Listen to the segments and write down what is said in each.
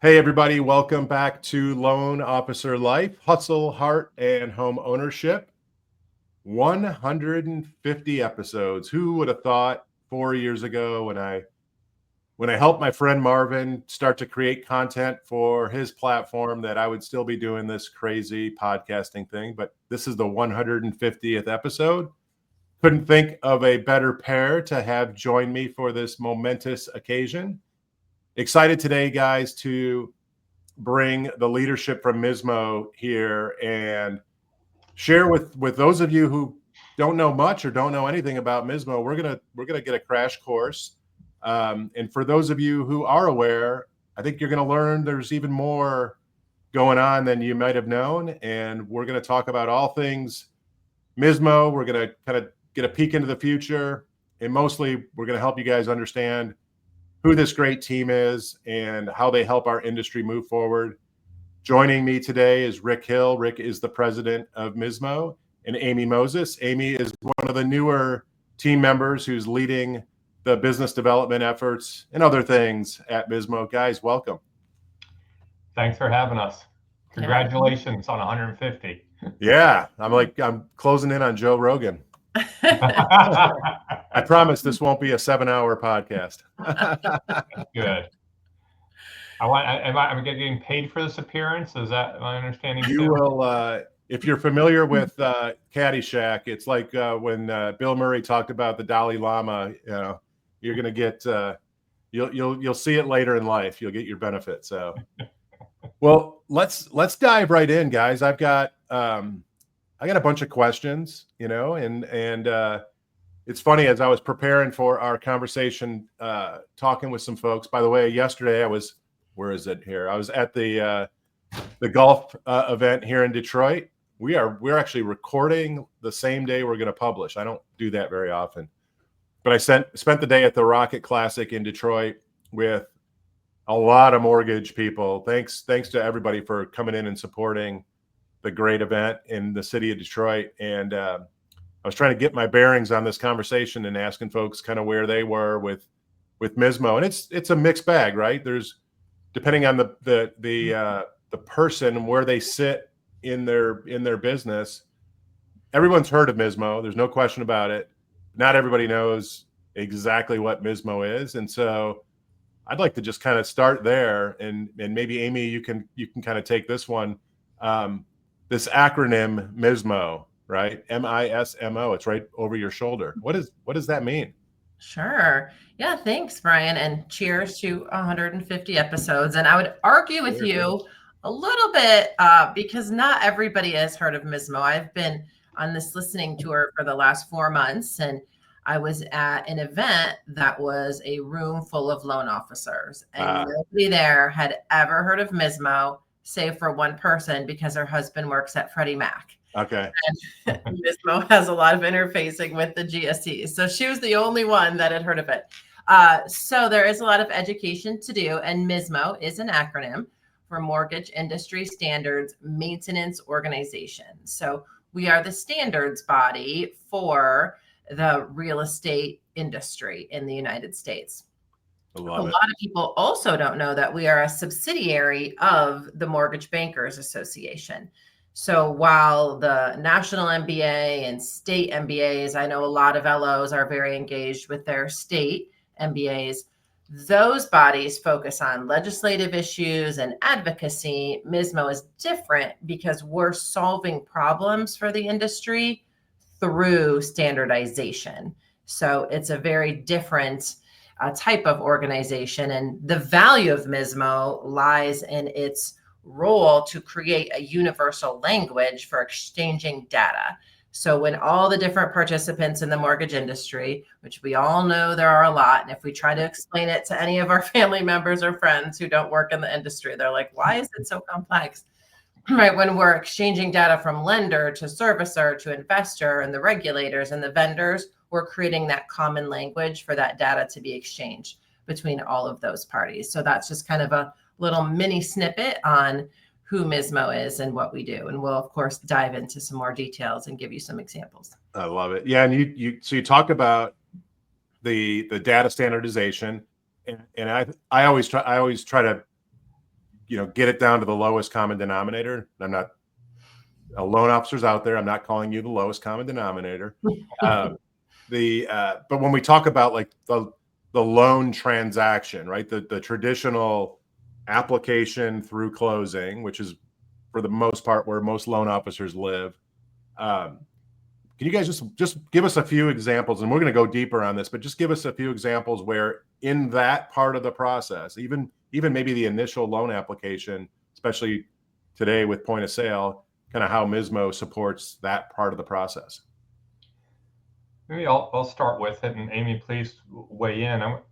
Hey, everybody. Welcome back to Loan Officer Life, Hustle, Heart, and Home Ownership. 150 episodes. Who would have thought 4 years ago when I helped my friend Marvin start to create content for his platform that I would still be doing this crazy podcasting thing. But this is the 150th episode. Couldn't think of a better pair to have join me for this momentous occasion. Excited today, guys, to bring the leadership from MISMO here and share with those of you who don't know much or don't know anything about MISMO. We're gonna get a crash course, and for those of you who are aware, I think you're gonna learn there's even more going on than you might have known. And we're gonna talk about all things MISMO. We're gonna kind of get a peek into the future, and mostly we're gonna help you guys understand who this great team is and how they help our industry move forward. Joining me today is Rick Hill. Rick is the president of MISMO, and Amy Moses. Amy is one of the newer team members who's leading the business development efforts and other things at MISMO. Guys, welcome. Thanks for having us. Congratulations on 150. Yeah, I'm closing in on Joe Rogan. I promise this won't be a 7-hour podcast. Good. I'm getting paid for this appearance. Is that my understanding? You will, if you're familiar with Caddyshack, it's like when Bill Murray talked about the Dalai Lama. You know, you're gonna get you'll see it later in life. You'll get your benefit. So, well, let's dive right in, guys. I got a bunch of questions, and it's funny, as I was preparing for our conversation, talking with some folks. By the way, yesterday I was, where is it here? I was at the golf event here in Detroit. We're actually recording the same day we're going to publish. I don't do that very often, but I spent the day at the Rocket Classic in Detroit with a lot of mortgage people. Thanks to everybody for coming in and supporting the great event in the city of Detroit. And I was trying to get my bearings on this conversation and asking folks kind of where they were with MISMO. And it's a mixed bag, right? There's, depending on the person and where they sit in their business, everyone's heard of MISMO. There's no question about it. Not everybody knows exactly what MISMO is. And so I'd like to just kind of start there, and maybe Amy, you can kind of take this one. This acronym MISMO, right? MISMO. It's right over your shoulder. What does that mean? Sure. Yeah, thanks, Brian, and cheers to 150 episodes. And I would argue with you a little bit because not everybody has heard of MISMO. I've been on this listening tour for the last 4 months, and I was at an event that was a room full of loan officers, and nobody there had ever heard of MISMO, save for one person because her husband works at Freddie Mac. Okay. And MISMO has a lot of interfacing with the GSEs. So she was the only one that had heard of it. So there is a lot of education to do. And MISMO is an acronym for Mortgage Industry Standards Maintenance Organization. So we are the standards body for the real estate industry in the United States. A lot of people also don't know that we are a subsidiary of the Mortgage Bankers Association. So while the national MBA and state MBAs, I know a lot of LOs are very engaged with their state MBAs, those bodies focus on legislative issues and advocacy. MISMO is different because we're solving problems for the industry through standardization. So it's a very different type of organization. And the value of MISMO lies in its role to create a universal language for exchanging data. So when all the different participants in the mortgage industry, which we all know there are a lot, and if we try to explain it to any of our family members or friends who don't work in the industry, they're like, why is it so complex? Right? When we're exchanging data from lender to servicer to investor and the regulators and the vendors, we're creating that common language for that data to be exchanged between all of those parties. So that's just kind of a little mini snippet on who MISMO is and what we do. And we'll, of course, dive into some more details and give you some examples. I love it. Yeah. And you talk about the data standardization, and I always try to get it down to the lowest common denominator. I'm not loan officers out there. I'm not calling you the lowest common denominator. But when we talk about like the loan transaction, right? The traditional application through closing, which is for the most part where most loan officers live. Can you guys just give us a few examples, and we're going to go deeper on this, but just give us a few examples where in that part of the process, even maybe the initial loan application, especially today with point of sale, kind of how MISMO supports that part of the process. Maybe I'll start with it, and Amy, please weigh in. I want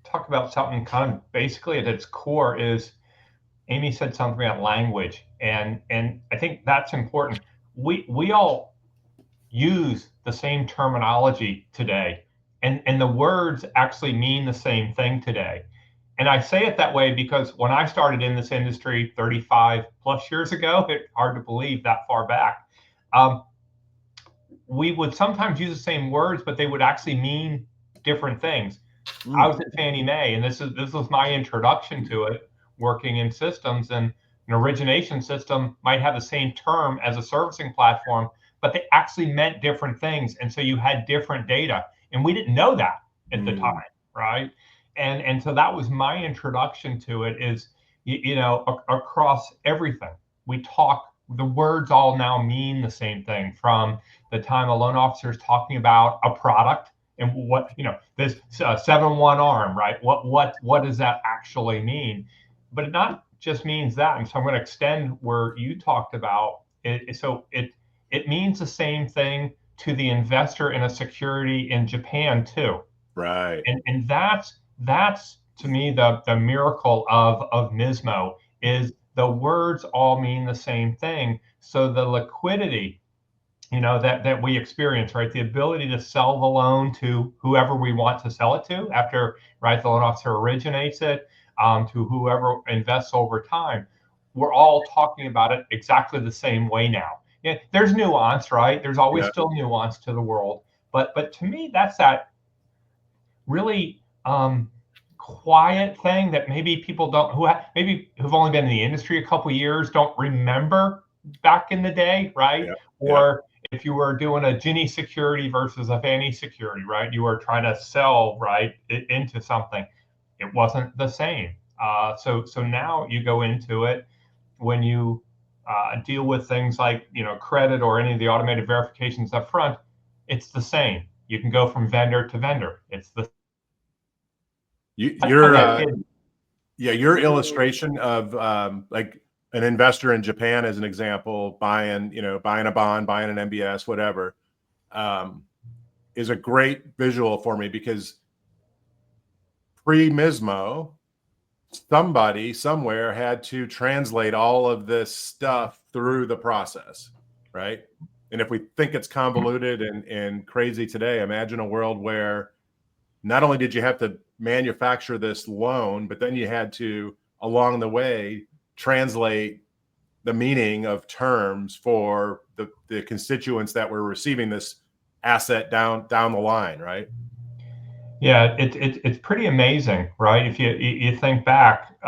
to talk about something kind of basically at its core is Amy said something about language, and I think that's important. We all use the same terminology today, and the words actually mean the same thing today. And I say it that way because when I started in this industry 35 plus years ago, it's hard to believe that far back, we would sometimes use the same words, but they would actually mean different things. I was at Fannie Mae, and this was my introduction to it, working in systems, and an origination system might have the same term as a servicing platform, but they actually meant different things. And so you had different data, and we didn't know that at the time, right? And so that was my introduction to it is, across everything. We talk, the words all now mean the same thing, from the time a loan officer is talking about a product and what, this 7-1 ARM, right? What does that actually mean? But it not just means that. And so I'm going to extend where you talked about it. So it means the same thing to the investor in a security in Japan too. Right. And that's to me the miracle of MISMO is the words all mean the same thing. So the liquidity, that we experience, right? The ability to sell the loan to whoever we want to sell it to after, right, the loan officer originates it, to whoever invests over time. We're all talking about it exactly the same way now. Yeah, there's nuance, right? There's always still nuance to the world. But to me, that's that really quiet thing that maybe people don't, who've only been in the industry a couple of years, don't remember back in the day, right? Yeah. Or if you were doing a Ginnie security versus a Fannie security, right? You were trying to sell, right, into something. It wasn't the same. So now you go into it when you deal with things like, credit or any of the automated verifications up front, it's the same. You can go from vendor to vendor. It's the your illustration of like an investor in Japan as an example, buying a bond, buying an MBS, whatever, is a great visual for me, because pre-MISMO, somebody somewhere had to translate all of this stuff through the process, right? And if we think it's convoluted and crazy today, imagine a world where not only did you have to manufacture this loan, but then you had to, along the way, translate the meaning of terms for the constituents that were receiving this asset down the line, right? Yeah, it's pretty amazing, right? If you think back,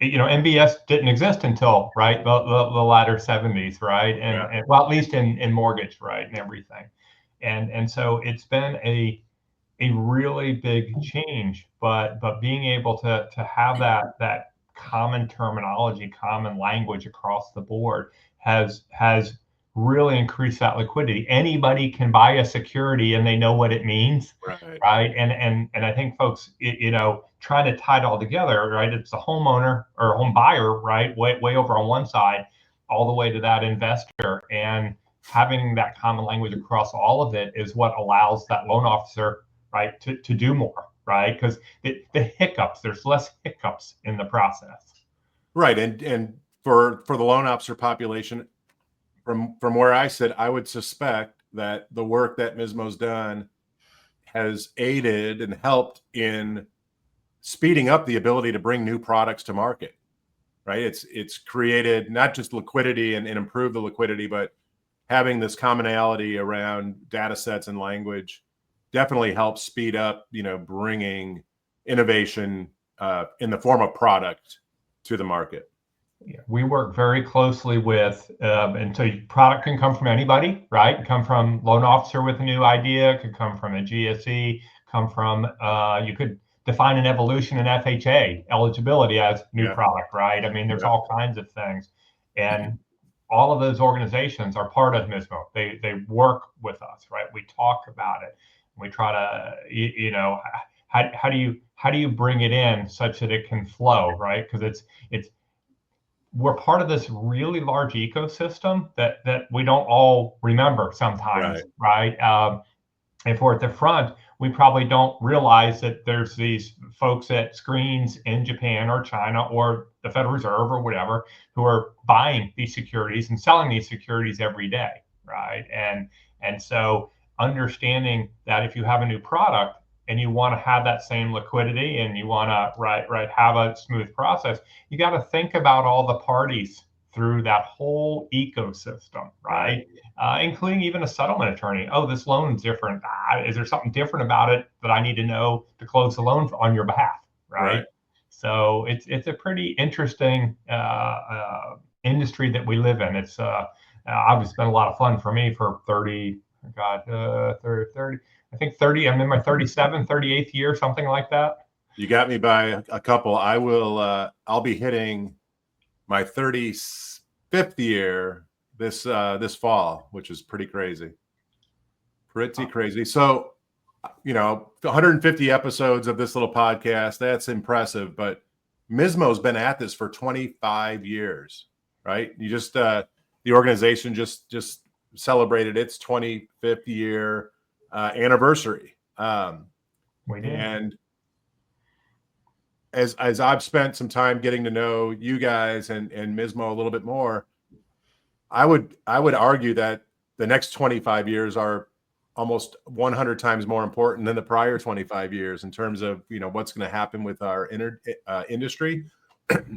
MBS didn't exist until, right, the latter 70s, right? And well, at least in mortgage, right, and everything. And so it's been a really big change, but being able to have that common terminology, common language across the board has really increased that liquidity. Anybody can buy a security and they know what it means, right? And I think folks, trying to tie it all together, right? It's the homeowner or home buyer, right? Way over on one side, all the way to that investor, and having that common language across all of it is what allows that loan officer, right, to do more, right? Because the hiccups, there's less hiccups in the process. Right, and for the loan officer population, from where I sit, I would suspect that the work that MISMO's done has aided and helped in speeding up the ability to bring new products to market, right? It's created not just liquidity and improved the liquidity, but having this commonality around data sets and language definitely helps speed up, bringing innovation in the form of product to the market? We work very closely with, and so product can come from anybody, right? It can come from loan officer with a new idea, it could come from a GSE, come from, you could define an evolution in FHA eligibility as new product, right? I mean, there's all kinds of things. And all of those organizations are part of MISMO. They work with us, right? We talk about it. We try to, how do you bring it in such that it can flow, right? Because we're part of this really large ecosystem that we don't all remember sometimes, right? If we're at the front, we probably don't realize that there's these folks at screens in Japan or China or the Federal Reserve or whatever who are buying these securities and selling these securities every day, right? And so understanding that if you have a new product and you want to have that same liquidity and you want to have a smooth process, you got to think about all the parties through that whole ecosystem, right? Including even a settlement attorney. Oh, this loan's different. Is there something different about it that I need to know to close the loan on your behalf, right? So it's a pretty interesting industry that we live in. It's obviously been a lot of fun for me for 30, I think 30, I'm in my 38th year, something like that. You got me by a couple. I'll be hitting my 35th year this fall, which is pretty crazy. So, 150 episodes of this little podcast, that's impressive, but MISMO's been at this for 25 years, right? You just, the organization just celebrated its 25th year anniversary. We did. And as I've spent some time getting to know you guys and MISMO a little bit more, I would argue that the next 25 years are almost 100 times more important than the prior 25 years in terms of what's going to happen with our industry,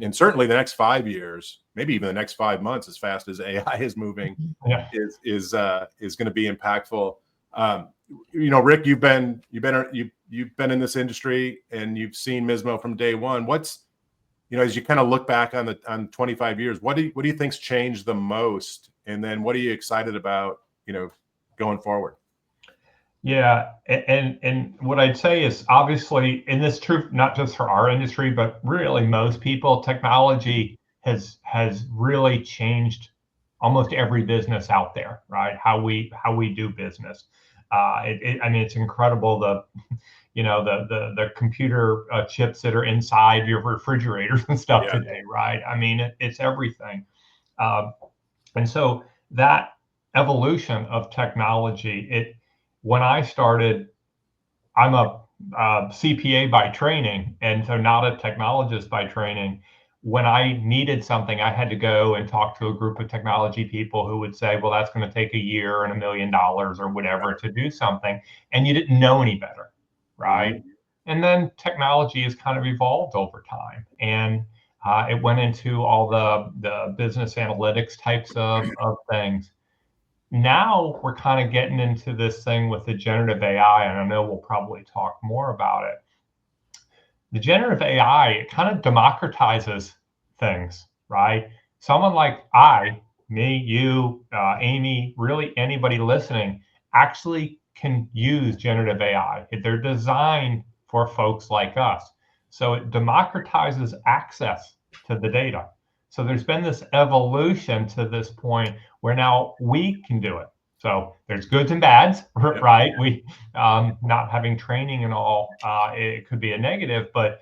and certainly the next 5 years, maybe even the next 5 months, as fast as AI is moving, is going to be impactful. Rick, you've been in this industry and you've seen MISMO from day one. What's, as you kind of look back on 25 years, what do you think's changed the most? And then what are you excited about, going forward? Yeah. And what I'd say is, obviously, and this is true, not just for our industry, but really most people, technology has really changed almost every business out there, right? How we do business. I mean, it's incredible the computer chips that are inside your refrigerators and stuff today, right? I mean, it's everything. And so that evolution of technology, when I started, I'm a CPA by training, and so not a technologist by training. When I needed something, I had to go and talk to a group of technology people who would say, well, that's going to take a year and $1 million or whatever to do something. And you didn't know any better, right? And then technology has kind of evolved over time. And it went into all the business analytics types of things. Now we're kind of getting into this thing with the generative AI, and I know we'll probably talk more about it. The generative AI, it kind of democratizes things, right? Someone like me, you, Amy, really anybody listening, actually can use generative AI. They're designed for folks like us. So it democratizes access to the data. So there's been this evolution to this point where now we can do it. So there's goods and bads, right? We not having training and all, it could be a negative, but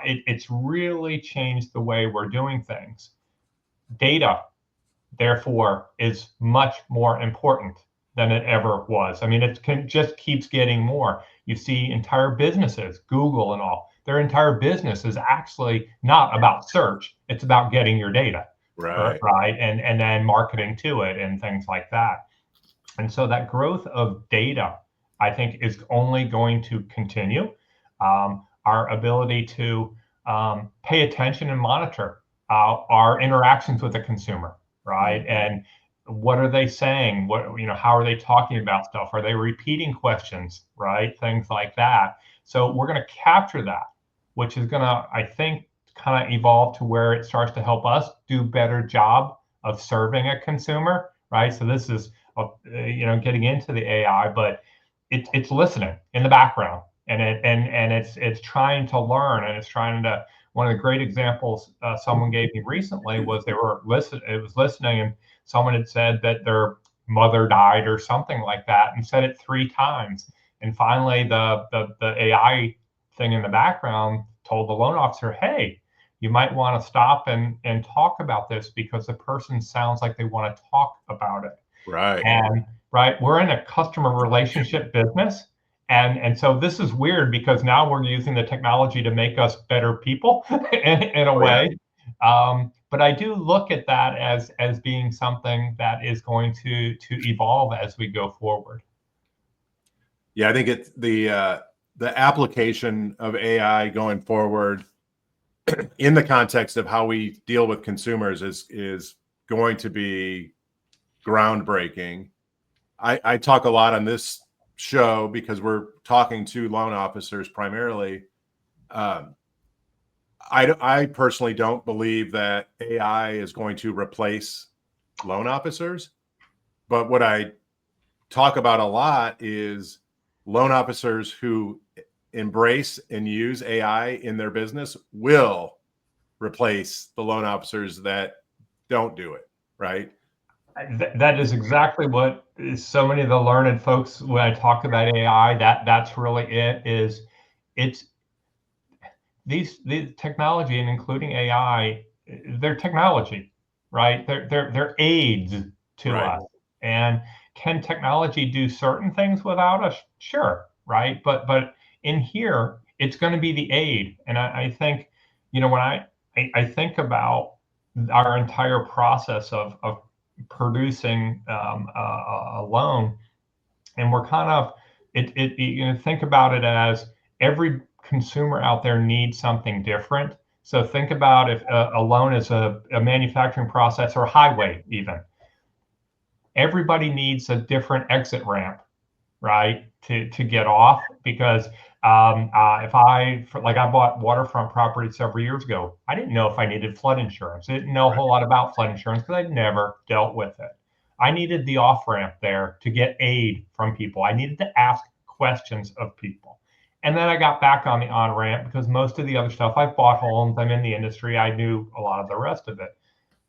it's really changed the way we're doing things. Data, therefore, is much more important than it ever was. I mean, just keeps getting more. You see entire businesses, Google and all, their entire business is actually not about search. It's about getting your data, right? And then marketing to it and things like that. And so that growth of data, I think, is only going to continue. Our ability to pay attention and monitor our interactions with the consumer, right? And what are they saying? How are they talking about stuff? Are they repeating questions, right? Things like that. So we're going to capture that, which is going to, I think, kind of evolve to where it starts to help us do a better job of serving a consumer, right? So this is, getting into the AI, but it's listening in the background, and it's trying to learn, and it's trying to. One of the great examples someone gave me recently was it was listening, and someone had said that their mother died or something like that, and said it 3 times, and finally the AI thing in the background told the loan officer, hey, you might want to stop and talk about this because the person sounds like they want to talk about it. Right. And we're in a customer relationship business. And so this is weird because now we're using the technology to make us better people in a way. Yeah. But I do look at that as being something that is going to evolve as we go forward. Yeah, I think it's the application of AI going forward in the context of how we deal with consumers is going to be groundbreaking. I talk a lot on this show because we're talking to loan officers primarily. I personally don't believe that AI is going to replace loan officers, but what I talk about a lot is loan officers who embrace and use AI in their business will replace the loan officers that don't do it, right? That is exactly what so many of the learned folks, when I talk about AI, that's really it's these technology, and including AI, they're technology, right? They're aids to us. And can technology do certain things without us? Sure, right? But in here, it's going to be the aid. And I think, when I think about our entire process of producing a loan, and we're kind of think about it as every consumer out there needs something different. So think about if a loan is a manufacturing process or a highway, even everybody needs a different exit ramp, right, to get off, because if I bought waterfront property several years ago, I didn't know if I needed flood insurance. I didn't know a whole lot about flood insurance because I'd never dealt with it. I needed the off ramp there to get aid from people. I needed to ask questions of people. And then I got back on the on ramp because most of the other stuff, I've bought homes, I'm in the industry, I knew a lot of the rest of it.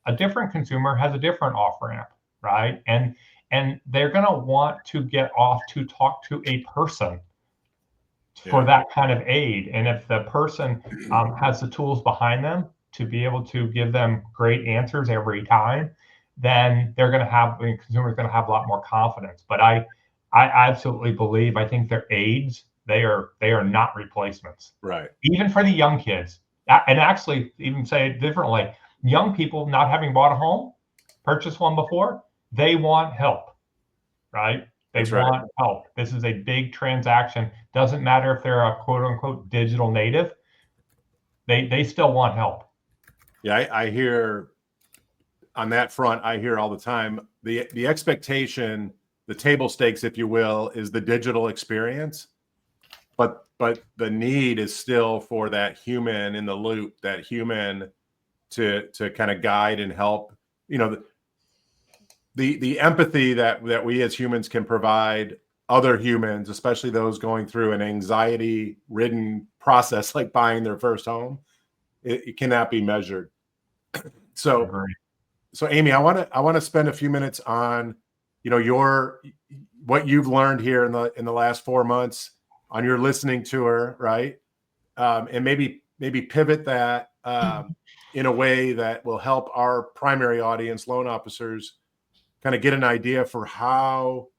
A different consumer has a different off ramp, right? And they're going to want to get off to talk to a person for that kind of aid. And if the person has the tools behind them to be able to give them great answers every time, then the consumer's going to have a lot more confidence. But I absolutely believe, I think they're aids. They are not replacements. Right. Even for the young kids. And actually, even say it differently, young people not having bought a home, purchased one before, they want help, right? They want help. This is a big transaction. Doesn't matter if they're a quote unquote digital native. They still want help. Yeah, I hear on that front, I hear all the time, the expectation, the table stakes, if you will, is the digital experience. But the need is still for that human in the loop, that human to kind of guide and help, the empathy that we as humans can provide other humans, especially those going through an anxiety-ridden process like buying their first home. It cannot be measured. So Amy, I want to spend a few minutes on, what you've learned here in the last 4 months on your listening tour, right? And maybe pivot that in a way that will help our primary audience, loan officers, kind of get an idea for how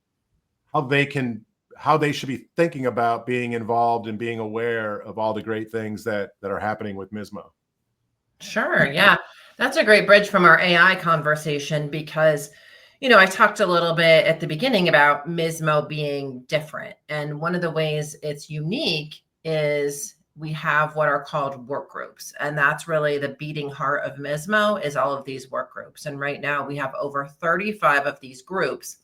they should be thinking about being involved and being aware of all the great things that are happening with MISMO. Sure. Yeah. That's a great bridge from our AI conversation because, I talked a little bit at the beginning about MISMO being different. And one of the ways it's unique is we have what are called work groups. And that's really the beating heart of MISMO, is all of these work groups. And right now we have over 35 of these groups,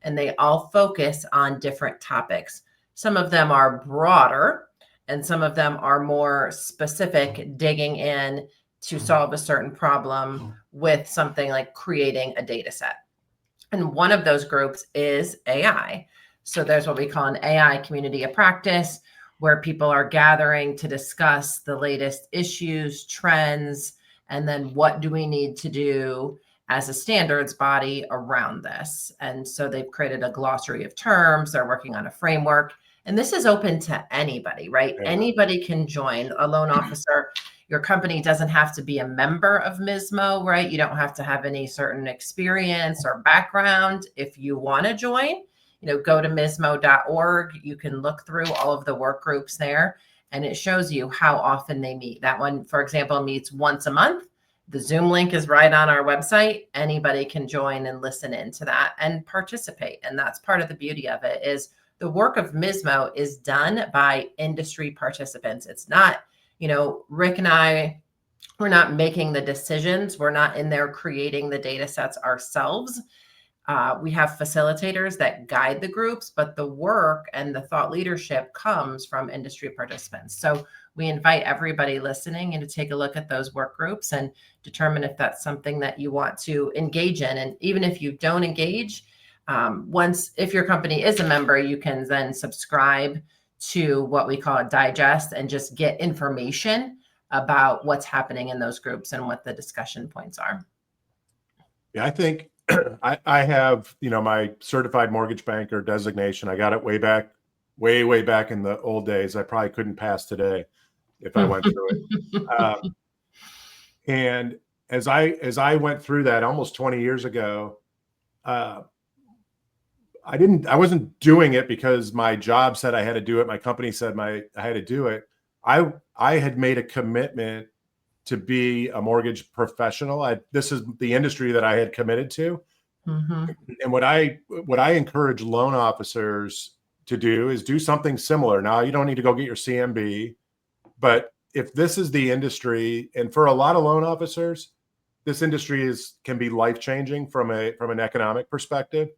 and they all focus on different topics. Some of them are broader And some of them are more specific, digging in to solve a certain problem with something like creating a data set. And one of those groups is AI. So there's what we call an AI community of practice, where people are gathering to discuss the latest issues, trends, and then what do we need to do as a standards body around this. And so they've created a glossary of terms. They're working on a framework. And this is open to anybody, right? Yeah. Anybody can join. A loan officer. Your company doesn't have to be a member of MISMO, right? You don't have to have any certain experience or background. If you want to join, go to mismo.org. You can look through all of the work groups there, and it shows you how often they meet. That one, for example, meets once a month. The Zoom link is right on our website. Anybody can join and listen into that and participate. And that's part of the beauty of it, is the work of MISMO is done by industry participants. It's not, Rick and I, we're not making the decisions. We're not in there creating the data sets ourselves. We have facilitators that guide the groups, but the work and the thought leadership comes from industry participants. So we invite everybody listening in to take a look at those work groups and determine if that's something that you want to engage in. And even if you don't engage, if your company is a member, you can then subscribe to what we call a digest and just get information about what's happening in those groups and what the discussion points are. Yeah, I think I have, my certified mortgage banker designation. I got it way back in the old days. I probably couldn't pass today if I went through it. And as I went through that almost 20 years ago, I wasn't doing it because my job said I had to do it. My company said I had to do it. I had made a commitment to be a mortgage professional. This is the industry that I had committed to. Mm-hmm. And what I encourage loan officers to do is do something similar. Now, you don't need to go get your CMB, but if this is the industry, and for a lot of loan officers, this industry can be life-changing from an economic perspective.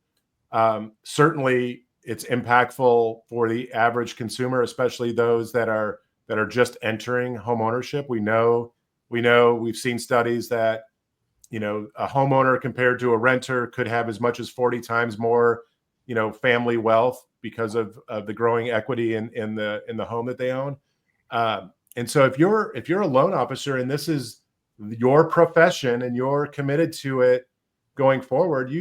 Certainly it's impactful for the average consumer, especially those that are just entering home ownership. We know we've seen studies that, a homeowner compared to a renter could have as much as 40 times more, family wealth because of the growing equity in the home that they own. And so if you're a loan officer and this is your profession and you're committed to it going forward,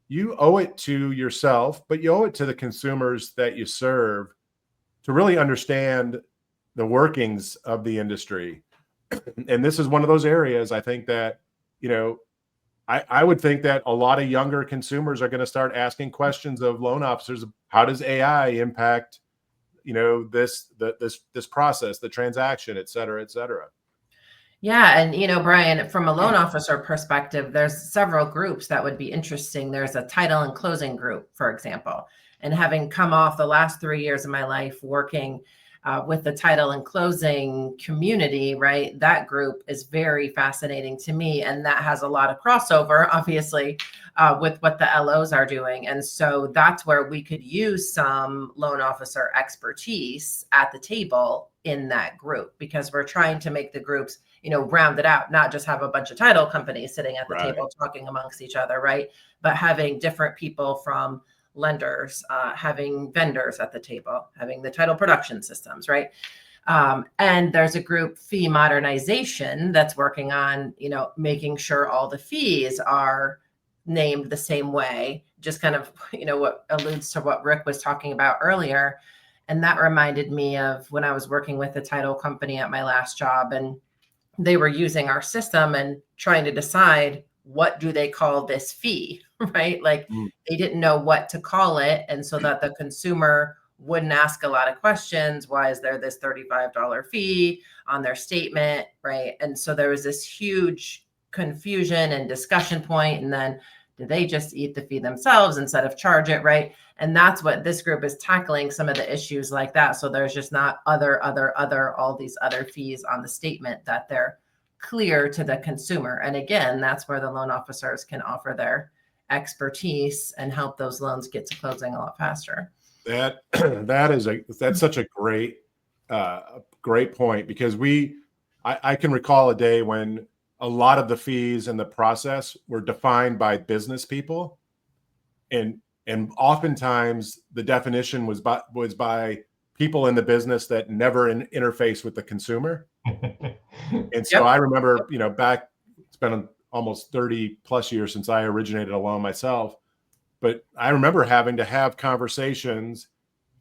you owe it to yourself, but you owe it to the consumers that you serve to really understand the workings of the industry. And this is one of those areas I think that, I would think that a lot of younger consumers are going to start asking questions of loan officers. How does AI impact, this process, the transaction, et cetera, et cetera? Yeah. And, Brian, from a loan officer perspective, there's several groups that would be interesting. There's a title and closing group, for example, and having come off the last 3 years of my life working with the title and closing community, right? That group is very fascinating to me. And that has a lot of crossover, obviously, with what the LOs are doing. And so that's where we could use some loan officer expertise at the table in that group, because we're trying to make the groups, round it out, not just have a bunch of title companies sitting at the table talking amongst each other, right? But having different people from lenders, having vendors at the table, having the title production systems, right? And there's a group, fee modernization, that's working on, making sure all the fees are named the same way, just kind of, what alludes to what Rick was talking about earlier. And that reminded me of when I was working with a title company at my last job, and they were using our system and trying to decide, what do they call this fee, right? Like they didn't know what to call it. And so that the consumer wouldn't ask a lot of questions. Why is there this $35 fee on their statement, right? And so there was this huge confusion and discussion point. And then do they just eat the fee themselves instead of charge it, right? And that's what this group is tackling, some of the issues like that. So there's just not all these other fees on the statement, that they're clear to the consumer. And again, that's where the loan officers can offer their expertise and help those loans get to closing a lot faster. That's such a great a great point, because I can recall a day when a lot of the fees and the process were defined by business people, and oftentimes the definition was by people in the business that never interface with the consumer. And so I remember, back, it's been almost 30 plus years since I originated a loan myself, but I remember having to have conversations,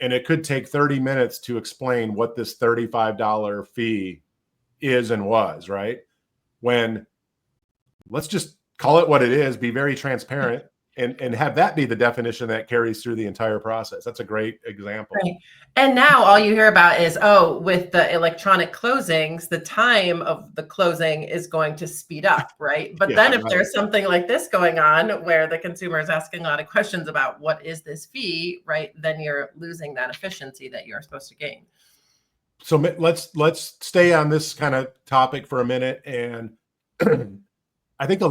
and it could take 30 minutes to explain what this $35 fee is and was, right? When, let's just call it what it is, be very transparent, and have that be the definition that carries through the entire process. That's a great example. Right. And now all you hear about is, oh, with the electronic closings, the time of the closing is going to speed up, right? But then if there's something like this going on where the consumer is asking a lot of questions about what is this fee, right? Then you're losing that efficiency that you're supposed to gain. So let's stay on this kind of topic for a minute. And I think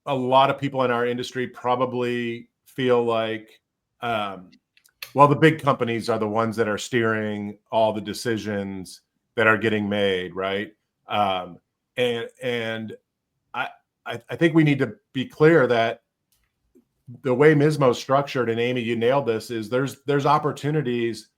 a lot of people in our industry probably feel like, well, the big companies are the ones that are steering all the decisions that are getting made, right? And I think we need to be clear that the way MISMO is structured, and Amy, you nailed this, is there's opportunities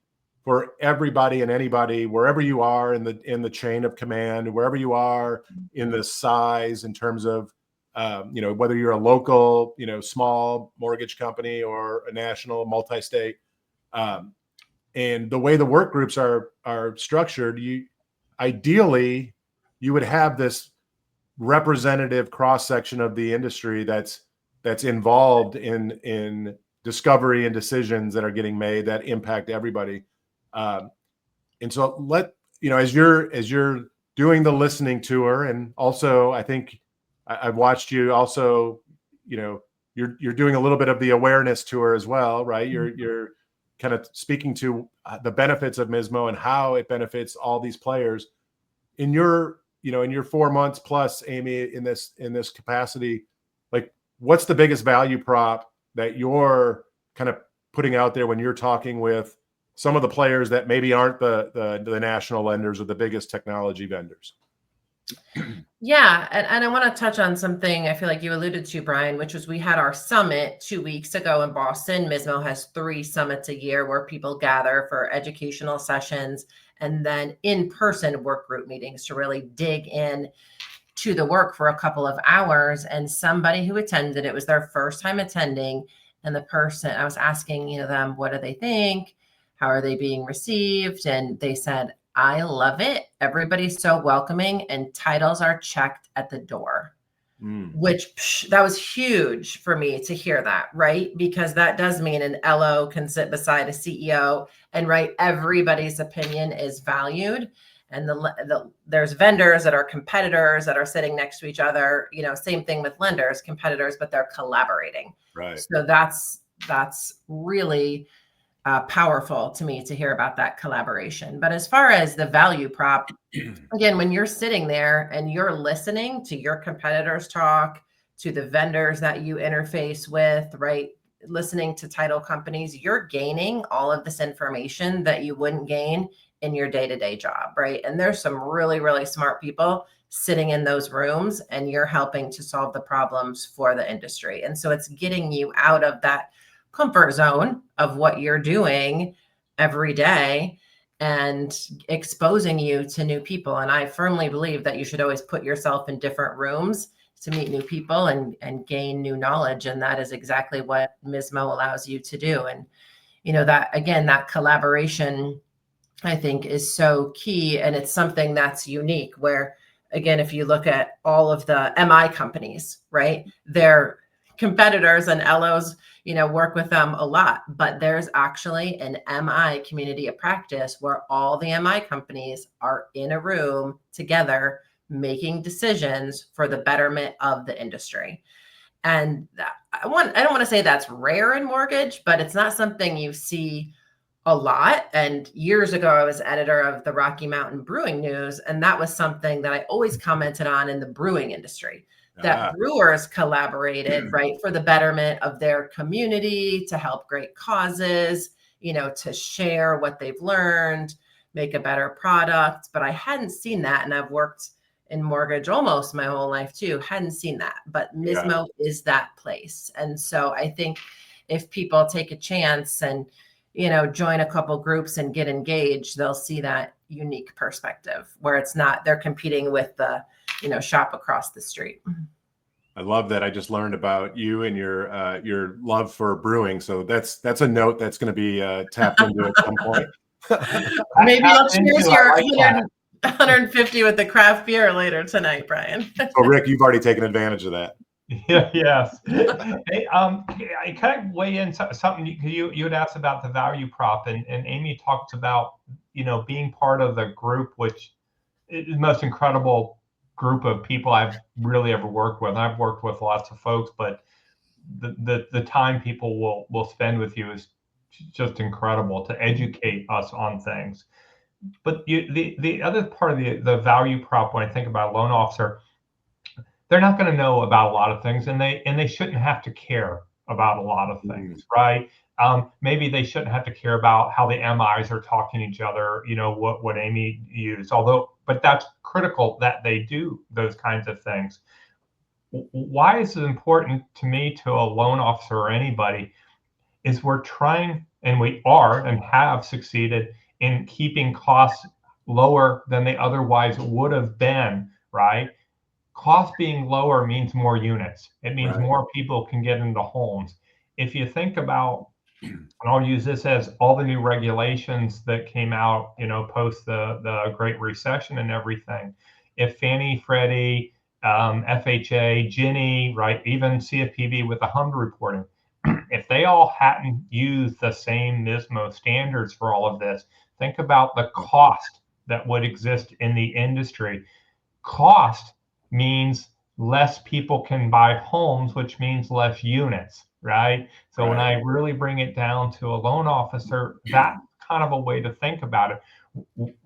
for everybody and anybody, wherever you are in the chain of command, wherever you are in the size in terms of whether you're a local, small mortgage company or a national multi-state. And the way the work groups are structured, ideally you would have this representative cross section of the industry that's involved in discovery and decisions that are getting made that impact everybody. And so as you're doing the listening tour, and also I think I've watched you also, you're doing a little bit of the awareness tour as well, right? You're kind of speaking to the benefits of MISMO and how it benefits all these players. In your 4 months plus, Amy, in this capacity, like, what's the biggest value prop that you're kind of putting out there when you're talking with some of the players that maybe aren't the national lenders or the biggest technology vendors? Yeah. And I want to touch on something I feel like you alluded to, Brian, which was we had our summit 2 weeks ago in Boston. MISMO has 3 summits a year where people gather for educational sessions and then in-person work group meetings to really dig in to the work for a couple of hours. And somebody who attended, it was their first time attending. And the person, I was asking, them, what do they think? How are they being received? And they said, I love it. Everybody's so welcoming and titles are checked at the door, which that was huge for me to hear that, right? Because that does mean an LO can sit beside a CEO and everybody's opinion is valued. And there's vendors that are competitors that are sitting next to each other, same thing with lenders, competitors, but they're collaborating. Right. So that's really powerful to me to hear about that collaboration. But as far as the value prop, again, when you're sitting there and you're listening to your competitors talk, to the vendors that you interface with, right? Listening to title companies, you're gaining all of this information that you wouldn't gain in your day-to-day job, right? And there's some really, really smart people sitting in those rooms, and you're helping to solve the problems for the industry. And so it's getting you out of that comfort zone of what you're doing every day and exposing you to new people. And I firmly believe that you should always put yourself in different rooms to meet new people and gain new knowledge. And that is exactly what MISMO allows you to do. And, that collaboration, I think, is so key. And it's something that's unique where, again, if you look at all of the MI companies, right, they're competitors and LOs, work with them a lot, but there's actually an MI community of practice where all the MI companies are in a room together making decisions for the betterment of the industry. And I don't want to say that's rare in mortgage, but it's not something you see a lot. And years ago, I was editor of the Rocky Mountain Brewing News, and that was something that I always commented on in the brewing industry. That brewers collaborated, right, for the betterment of their community, to help great causes, to share what they've learned, make a better product. But I hadn't seen that. And I've worked in mortgage almost my whole life too. Hadn't seen that. But MISMO is that place. And so I think if people take a chance and, join a couple groups and get engaged, they'll see that unique perspective where it's not, they're competing with the, shop across the street. I love that. I just learned about you and your love for brewing. So that's a note that's going to be tapped into at some point. Maybe you'll cheers your 150 with the craft beer later tonight, Brian. So Rick, you've already taken advantage of that. Yeah, yes. Hey, I kind of weigh in something you had asked about the value prop, and Amy talked about, being part of the group, which is the most incredible group of people I've really ever worked with. I've worked with lots of folks, but the time people will spend with you is just incredible to educate us on things. But the other part of the value prop, when I think about a loan officer, they're not going to know about a lot of things, and they shouldn't have to care about a lot of things, right? Maybe they shouldn't have to care about how the MIs are talking to each other, what Amy used, but that's critical that they do those kinds of things. Why is it important to me, to a loan officer or anybody, is we're trying, and we are and have succeeded in keeping costs lower than they otherwise would have been, right? Cost being lower means more units. It means more people can get into homes. If you think about, and I'll use this as all the new regulations that came out, post the Great Recession and everything. If Fannie, Freddie, FHA, Ginnie, right, even CFPB with the HUD reporting, if they all hadn't used the same MISMO standards for all of this, think about the cost that would exist in the industry. Cost means less people can buy homes, which means less units, right? So when I really bring it down to a loan officer, that's kind of a way to think about it.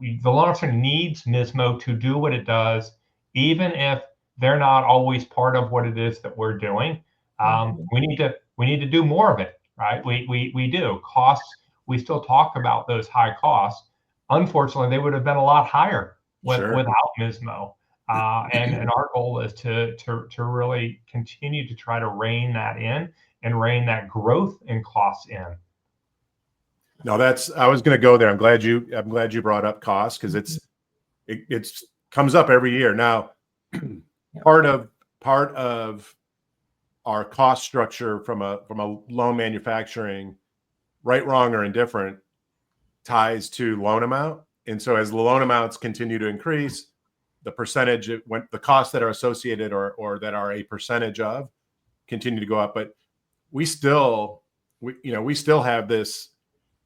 The loan officer needs MISMO to do what it does, even if they're not always part of what it is that we're doing. We need to do more of it, right? We do. Costs, we still talk about those high costs. Unfortunately, they would have been a lot higher without MISMO. And our goal is to really continue to try to rein that in and rein that growth in costs in. No, I was going to go there. I'm glad you brought up costs, because it comes up every year. Now, part of our cost structure from a loan manufacturing, right, wrong, or indifferent, ties to loan amount. And so as the loan amounts continue to increase, the percentage, the costs that are associated or that are a percentage of, continue to go up. But we still have this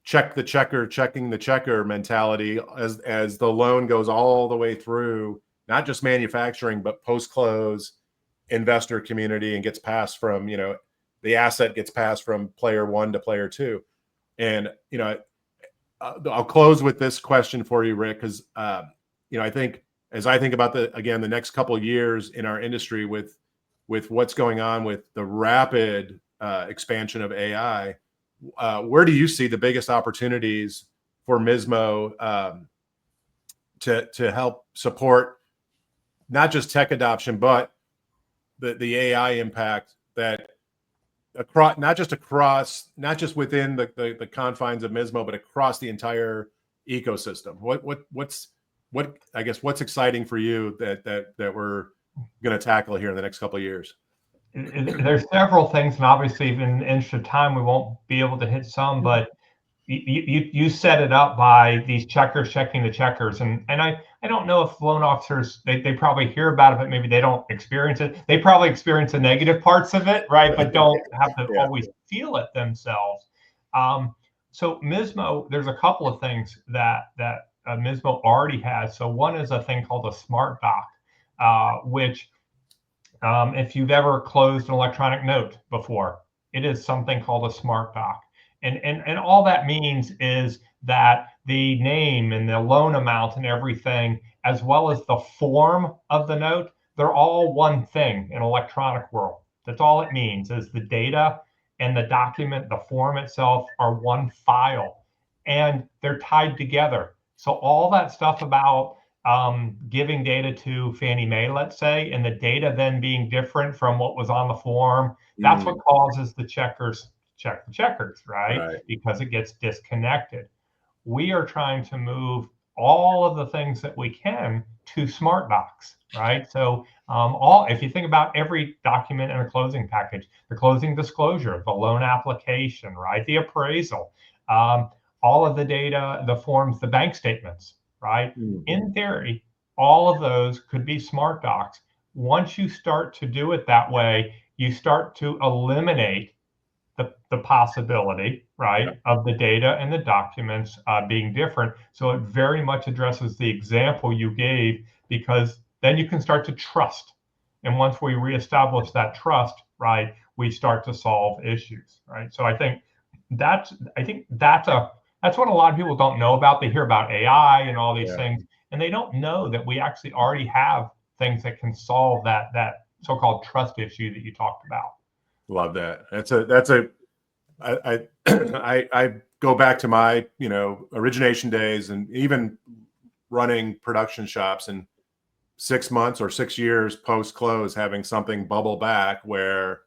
checking the checker mentality as the loan goes all the way through, not just manufacturing, but post-close investor community, and gets passed from, the asset gets passed from player one to player two. And, I'll close with this question for you, Rick, because, I think, as I think about the next couple of years in our industry with what's going on with the rapid expansion of AI, where do you see the biggest opportunities for MISMO to help support not just tech adoption, but the AI impact that not just within the confines of MISMO, but across the entire ecosystem? What's exciting for you that we're going to tackle here in the next couple of years? There's several things, and obviously, even in the interest of time, we won't be able to hit some. But you set it up by these checkers checking the checkers, and I don't know if loan officers, they probably hear about it, but maybe they don't experience it. They probably experience the negative parts of it, right? But don't have to always feel it themselves. So MISMO, there's a couple of things that MISMO already has. So one is a thing called a SmartDoc, which if you've ever closed an electronic note before, it is something called a SmartDoc. And all that means is that the name and the loan amount and everything, as well as the form of the note, they're all one thing in electronic world. That's all it means, is the data and the document, the form itself, are one file, and they're tied together. So all that stuff about giving data to Fannie Mae, let's say, and the data then being different from what was on the form, that's what causes the checkers check the checkers, right? Because it gets disconnected. We are trying to move all of the things that we can to SmartDocs, right? So if you think about every document in a closing package, the closing disclosure, the loan application, right? The appraisal, all of the data, the forms, the bank statements, right? In theory, all of those could be SmartDocs. Once you start to do it that way, you start to eliminate the possibility, right, of the data and the documents being different. So it very much addresses the example you gave, because then you can start to trust. And once we reestablish that trust, right, we start to solve issues, right? So I think that's what a lot of people don't know about. They hear about AI and all these things, and they don't know that we actually already have things that can solve that so-called trust issue that you talked about. Love that. I go back to my, origination days, and even running production shops, and 6 months or 6 years post close, having something bubble back where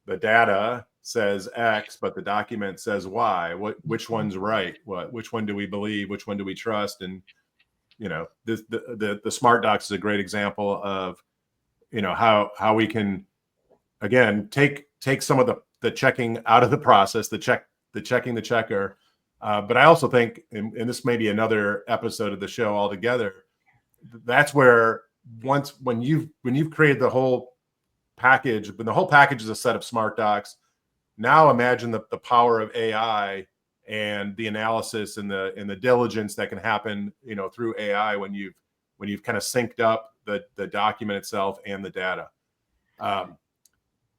the data says X, but the document says Y. Which one's right? Which one do we believe? Which one do we trust? And the SmartDocs is a great example of how we can, again, take some of the checking out of the process, the checking the checker. But I also think, and this may be another episode of the show altogether, that's where when you've created the whole package, when the whole package is a set of SmartDocs, now imagine the power of AI and the analysis and the diligence that can happen, through AI when you've kind of synced up the document itself and the data.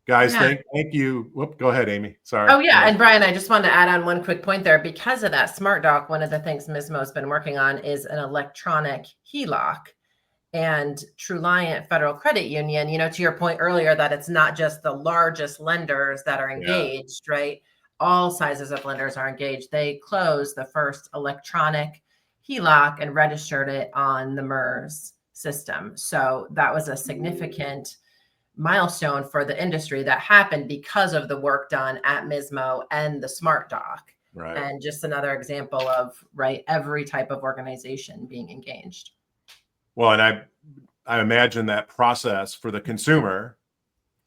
Guys, thank you. Whoop, go ahead, Amy. Sorry. Oh, yeah. And Brian, I just wanted to add on one quick point there. Because of that SmartDoc, one of the things MISMO has been working on is an electronic HELOC. And Truliant Federal Credit Union, to your point earlier, that it's not just the largest lenders that are engaged, right? All sizes of lenders are engaged. They closed the first electronic HELOC and registered it on the MERS system. So that was a significant milestone for the industry that happened because of the work done at MISMO and the SmartDoc. Right. And just another example of, every type of organization being engaged. Well, and I imagine that process for the consumer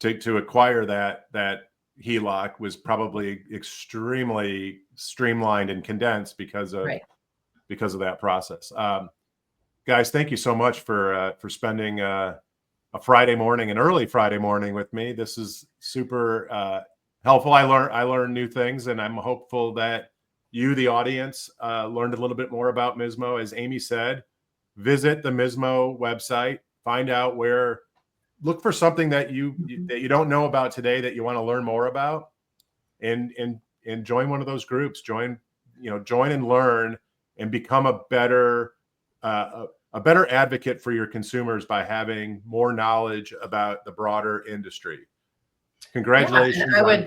to acquire that HELOC was probably extremely streamlined and condensed because of that process. Guys, thank you so much for spending a Friday morning, an early Friday morning with me. This is super helpful. I learned new things, and I'm hopeful that you, the audience, learned a little bit more about MISMO. As Amy said, visit the MISMO website, find out look for something that you don't know about today that you want to learn more about, and join one of those groups. Join and learn, and become a better advocate for your consumers by having more knowledge about the broader industry. Congratulations. Yeah,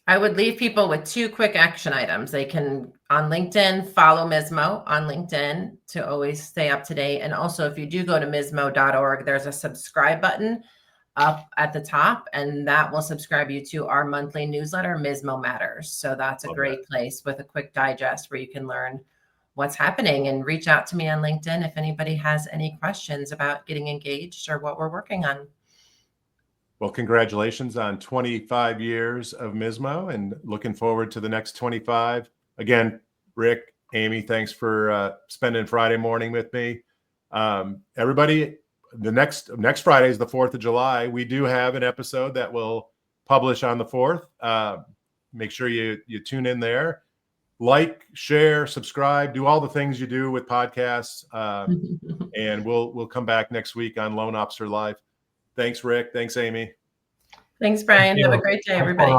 I would leave people with 2 quick action items. They can, on LinkedIn, follow MISMO on LinkedIn to always stay up to date. And also, if you do go to mismo.org, there's a subscribe button up at the top, and that will subscribe you to our monthly newsletter, MISMO Matters. So that's a great place with a quick digest where you can learn what's happening, and reach out to me on LinkedIn if anybody has any questions about getting engaged or what we're working on. Well, congratulations on 25 years of MISMO, and looking forward to the next 25. Again, Rick, Amy, thanks for spending Friday morning with me. Everybody, the next Friday is the 4th of July. We do have an episode that will publish on the 4th. Make sure you tune in there. Like, share, subscribe, do all the things you do with podcasts. And we'll come back next week on Loan Officer Live. Thanks, Rick. Thanks, Amy. Thanks, Brian. Have a great day, everybody.